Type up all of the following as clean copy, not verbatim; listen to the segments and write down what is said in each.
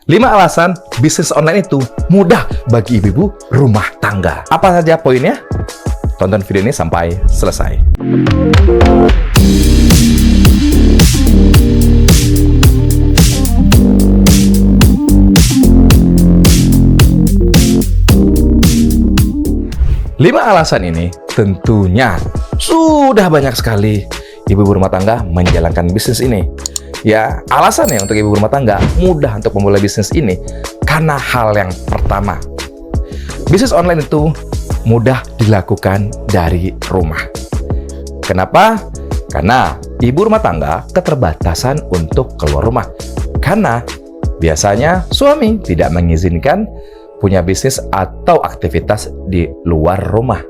5 alasan bisnis online itu mudah bagi ibu-ibu rumah tangga. Apa saja poinnya? Tonton video ini sampai selesai. Lima alasan ini tentunya sudah banyak sekali ibu-ibu rumah tangga menjalankan bisnis ini. Ya, alasannya untuk ibu rumah tangga mudah untuk memulai bisnis ini karena hal yang pertama, bisnis online itu mudah dilakukan dari rumah. Kenapa? Karena ibu rumah tangga keterbatasan untuk keluar rumah. Karena biasanya suami tidak mengizinkan punya bisnis atau aktivitas di luar rumah.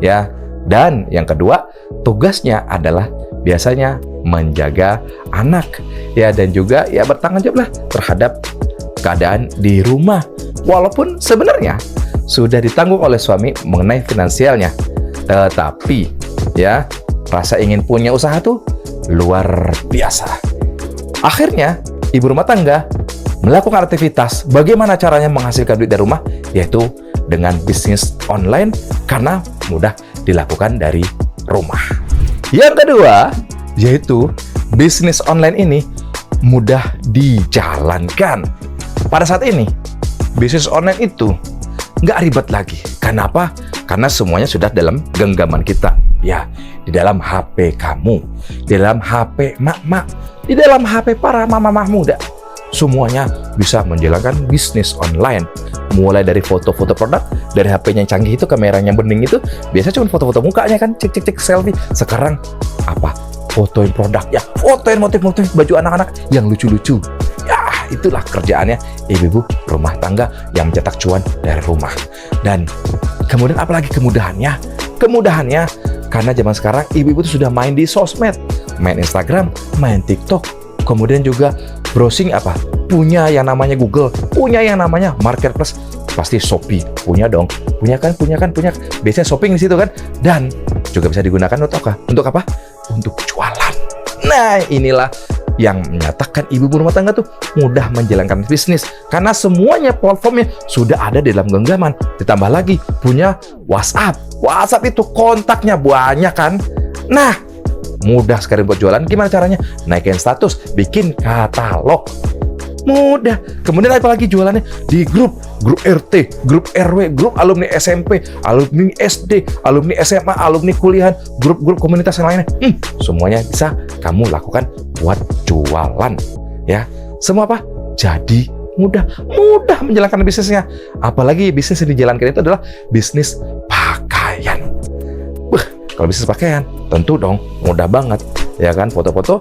Ya, dan yang kedua, tugasnya adalah biasanya menjaga anak, ya, dan juga ya bertanggung jawab lah terhadap keadaan di rumah. Walaupun sebenarnya sudah ditanggung oleh suami mengenai finansialnya, tetapi ya rasa ingin punya usaha tuh luar biasa. Akhirnya ibu rumah tangga melakukan aktivitas bagaimana caranya menghasilkan duit dari rumah, yaitu dengan bisnis online karena mudah dilakukan dari rumah. Yang kedua, yaitu bisnis online ini mudah dijalankan. Pada saat ini, bisnis online itu nggak ribet lagi. Kenapa? Karena semuanya sudah dalam genggaman kita. Ya, di dalam HP kamu, di dalam HP mak-mak, di dalam HP para mama-mama muda. Semuanya bisa menjalankan bisnis online. Mulai dari foto-foto produk, dari HP-nya yang canggih itu, kameranya bening itu, biasanya cuma foto-foto mukanya kan, cek-cek selfie. Sekarang apa? Fotoin produknya, fotoin motif-motif baju anak-anak yang lucu-lucu. Ya, itulah kerjaannya ibu-ibu rumah tangga yang mencetak cuan dari rumah. Dan kemudian apalagi kemudahannya? Kemudahannya karena zaman sekarang ibu-ibu itu sudah main di sosmed, main Instagram, main TikTok, kemudian juga browsing apa? Punya yang namanya Google, punya yang namanya Marketplace, pasti Shopee, punya dong, punya kan. Biasanya shopping di situ kan, dan juga bisa digunakan untuk apa? Untuk apa? Untuk jualan. Nah, inilah yang menyatakan ibu rumah tangga tuh mudah menjalankan bisnis karena semuanya platformnya sudah ada di dalam genggaman. Ditambah lagi punya WhatsApp. WhatsApp itu kontaknya banyak kan. Nah, mudah sekali buat jualan. Gimana caranya? Naikin status, bikin katalog. Mudah. Kemudian apalagi jualannya di grup RT, grup RW, grup alumni SMP, alumni SD, alumni SMA, alumni kuliahan, grup-grup komunitas yang lainnya. Semuanya bisa kamu lakukan buat jualan. Ya, semua apa? Jadi mudah menjalankan bisnisnya. Apalagi bisnis yang dijalankan itu adalah bisnis pakaian. Kalau bisnis pakaian, tentu dong mudah banget, ya kan? Foto-foto,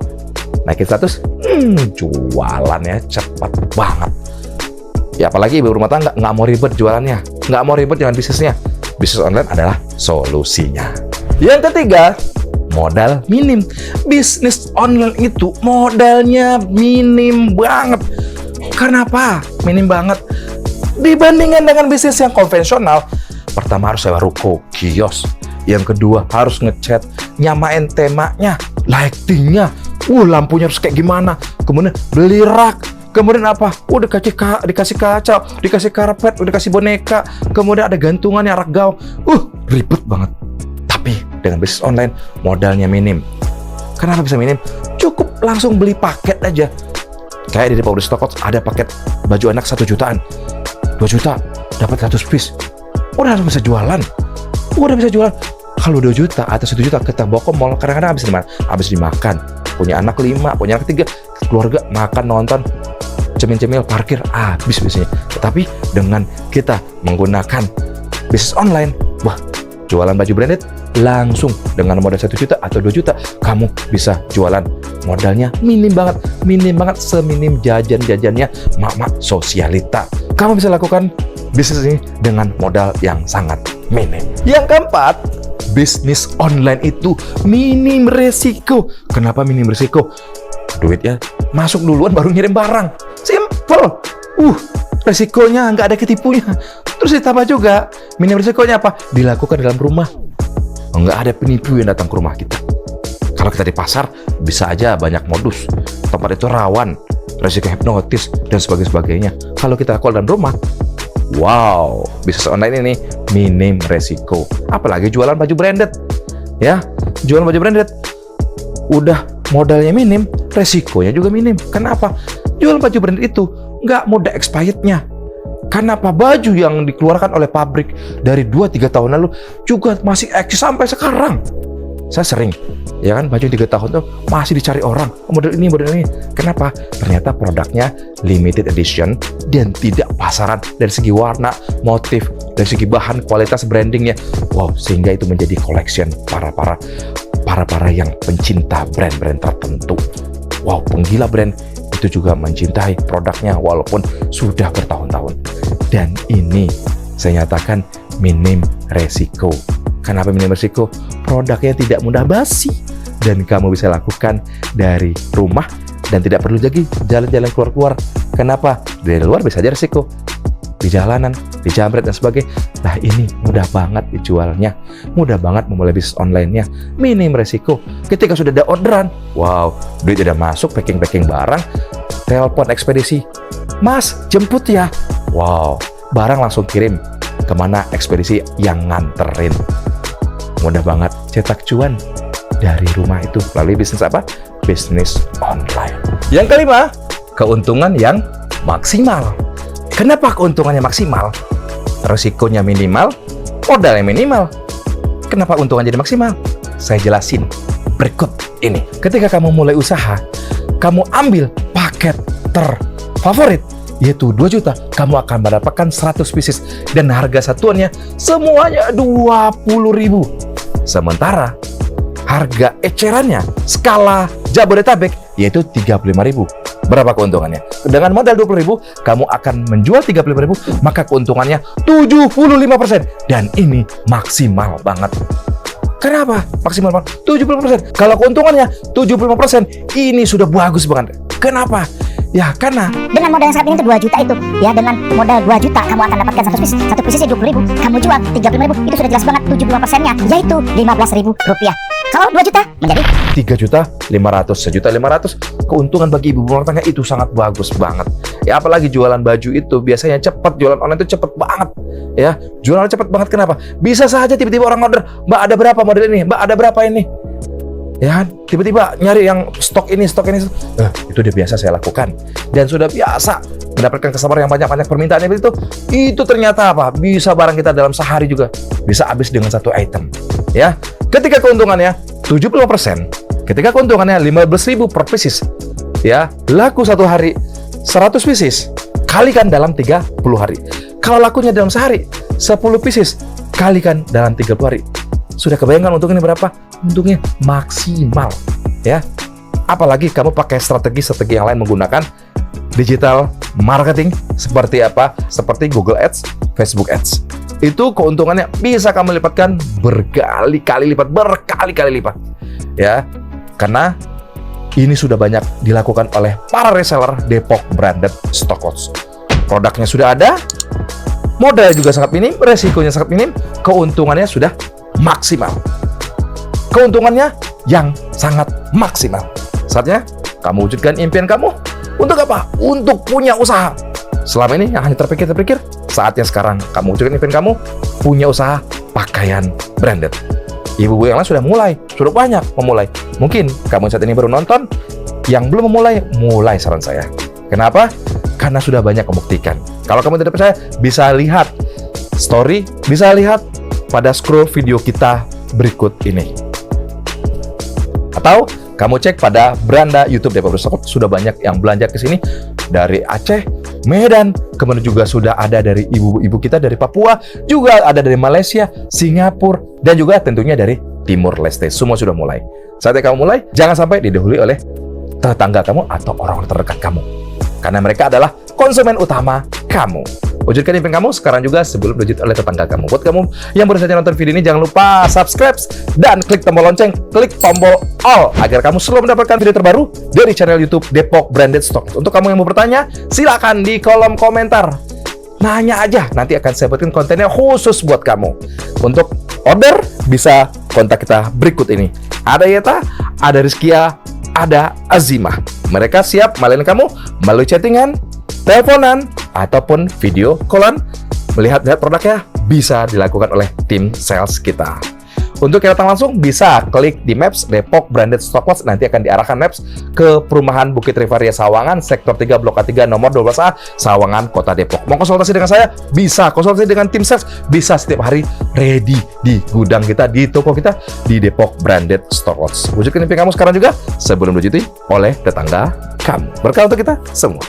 naikin status, jualannya cepat banget. Ya apalagi ibu rumah tangga nggak mau ribet jualannya, nggak mau ribet dengan bisnisnya. Bisnis online adalah solusinya. Yang ketiga, modal minim. Bisnis online itu modalnya minim banget. Kenapa? Minim banget. Dibandingkan dengan bisnis yang konvensional, pertama harus sewa ruko, kios. Yang kedua harus ngecat, nyamain temanya, lightingnya, lampunya harus kayak gimana. Kemudian beli rak, kemudian apa? Dikasih kaca, dikasih karpet, dikasih boneka, kemudian ada gantungannya, rak gaung. Ribet banget. Tapi dengan bisnis online modalnya minim. Kenapa bisa minim? Cukup langsung beli paket aja. Kayak di Paulus Toko ada paket baju anak 1 jutaan, 2 juta dapat 100 piece. Udah bisa jualan. Kalau 2 juta atau 1 juta kita bawa ke mall, kadang-kadang habis dimakan. Punya anak 5, punya anak 3, keluarga makan, nonton, cemil-cemil, parkir, habis biasanya. Tetapi dengan kita menggunakan bisnis online, jualan baju branded langsung dengan modal 1 juta atau 2 juta, kamu bisa jualan. Modalnya minim banget, seminim jajan-jajannya mak-mak sosialita. Kamu bisa lakukan bisnis ini dengan modal yang sangat minim. Yang keempat, bisnis online itu minim resiko. Kenapa minim resiko? Duitnya masuk duluan baru ngirim barang. Simple. Resikonya nggak ada ketipunya. Terus ditambah juga minim resikonya apa? Dilakukan dalam rumah. Nggak ada penipu yang datang ke rumah kita. Kalau kita di pasar bisa aja banyak modus. Tempat itu rawan. resiko hipnotis, dan sebagainya. Kalau kita lakukan dalam rumah, wow, bisnis online ini minim resiko. Apalagi jualan baju branded, ya, jualan baju branded, udah modalnya minim, resikonya juga minim. Kenapa? Jualan baju branded itu nggak mudah expirednya. Kenapa? Baju yang dikeluarkan oleh pabrik dari 2-3 tahun lalu juga masih eksis sampai sekarang. Saya sering, ya kan, baju 3 tahun tuh masih dicari orang, model ini, model ini. Kenapa? Ternyata produknya limited edition dan tidak pasaran dari segi warna, motif, dari segi bahan, kualitas, brandingnya. Wow, sehingga itu menjadi collection para yang pencinta brand-brand tertentu. Wow, penggila brand itu juga mencintai produknya walaupun sudah bertahun-tahun. Dan ini saya nyatakan minim resiko. Kenapa minim resiko? Produknya tidak mudah basi dan kamu bisa lakukan dari rumah dan tidak perlu lagi jalan-jalan keluar-keluar. Kenapa? Dari luar bisa aja resiko, di jalanan, di jambret dan sebagainya. Nah, ini mudah banget dijualnya, mudah banget memulai bisnis online-nya, minim resiko. Ketika sudah ada orderan, wow, duit udah masuk, packing barang, telepon ekspedisi, Mas, jemput ya. Wow, barang langsung kirim kemana ekspedisi yang nganterin. Mudah banget cetak cuan dari rumah itu melalui bisnis apa? Bisnis online. Yang kelima, keuntungan yang maksimal. Kenapa keuntungannya maksimal? Resikonya minimal, modalnya minimal. Kenapa untungannya jadi maksimal? Saya jelasin berikut ini. Ketika kamu mulai usaha, kamu ambil paket terfavorit, yaitu 2 juta, kamu akan mendapatkan 100 pieces dan harga satuannya semuanya 20.000. Sementara harga ecerannya skala Jabodetabek yaitu 35.000. Berapa keuntungannya? Dengan modal 20.000, kamu akan menjual 35.000, maka keuntungannya 75%. Dan ini maksimal banget. Kenapa? Maksimal banget 75%. Kalau keuntungannya 75%, ini sudah bagus banget. Kenapa? Ya, karena dengan modal yang saat ini itu 2 juta itu, ya, dengan modal 2 juta kamu akan dapatkan satu piece 20.000, kamu jual 35.000, itu sudah jelas banget 75%-nya, yaitu 15.000 rupiah. Kalau 2 juta menjadi 3.500.000, 1.500.000. Keuntungan bagi ibu rumah tangga itu sangat bagus banget. Ya, apalagi jualan baju itu biasanya cepat, jualan online itu cepat banget. Ya, jualan cepat banget. Kenapa? Bisa saja tiba-tiba orang order, Mbak ada berapa model ini? Mbak ada berapa ini? Ya, tiba-tiba nyari yang stok ini. Itu udah biasa saya lakukan dan sudah biasa mendapatkan customer yang banyak permintaannya itu. Itu ternyata apa? Bisa barang kita dalam sehari juga bisa habis dengan satu item. Ya, ketika keuntungannya 75%, ketika keuntungannya 15.000 per pieces, ya, laku satu hari 100 pieces, kalikan dalam 30 hari. Kalau lakunya dalam sehari 10 pieces, kalikan dalam 30 hari. Sudah kebayangkan untungnya berapa? Untungnya maksimal, ya. Apalagi kamu pakai strategi yang lain menggunakan digital marketing seperti apa? Seperti Google Ads, Facebook Ads. Itu keuntungannya bisa kamu lipatkan berkali-kali lipat, ya. Karena ini sudah banyak dilakukan oleh para reseller Depok Branded Stockcoach. Produknya sudah ada, modal juga sangat minim, resikonya sangat minim, keuntungannya sudah maksimal. Keuntungannya yang sangat maksimal. Saatnya kamu wujudkan impian kamu. Untuk apa? Untuk punya usaha. Selama ini yang hanya terpikir, saatnya sekarang kamu wujudkan impian kamu, punya usaha pakaian branded. Ibu-ibu yang lain sudah banyak memulai. Mungkin kamu saat ini baru nonton, yang belum mulai saran saya. Kenapa? Karena sudah banyak membuktikan. Kalau kamu tidak percaya, bisa lihat story, bisa lihat pada scroll video kita berikut ini. Atau kamu cek pada beranda YouTube Depok Branded Stockcoach, sudah banyak yang belanja ke sini dari Aceh, Medan, kemudian juga sudah ada dari ibu-ibu kita dari Papua, juga ada dari Malaysia, Singapura, dan juga tentunya dari Timur Leste. Semua sudah mulai. Saatnya kamu mulai, jangan sampai didahului oleh tetangga kamu atau orang terdekat kamu. Karena mereka adalah konsumen utama kamu. Wujudkan impian kamu sekarang juga sebelum diwujud oleh tetangga kamu. Buat kamu yang baru saja nonton video ini, jangan lupa subscribe dan klik tombol lonceng, klik tombol all agar kamu selalu mendapatkan video terbaru dari channel YouTube Depok Branded Stockcoach. Untuk kamu yang mau bertanya, silakan di kolom komentar. Nanya aja, nanti akan saya buatkan kontennya khusus buat kamu. Untuk order bisa kontak kita berikut ini. Ada Yeta, ada Rizkia, ada Azimah. Mereka siap melayani kamu melalui chattingan, teleponan, ataupun video callan. Melihat-lihat produknya bisa dilakukan oleh tim sales kita. Untuk yang datang langsung, bisa klik di Maps Depok Branded Stockwatch. Nanti akan diarahkan Maps ke perumahan Bukit Rivaria Sawangan, Sektor 3, Blok A3, nomor 12A, Sawangan, Kota Depok. Mau konsultasi dengan saya? Bisa. Konsultasi dengan tim sales? Bisa setiap hari, ready di gudang kita, di toko kita, di Depok Branded Stockwatch. Wujudkan mimpi kamu sekarang juga, sebelum diwujudi oleh tetangga kamu. Berkah untuk kita semua.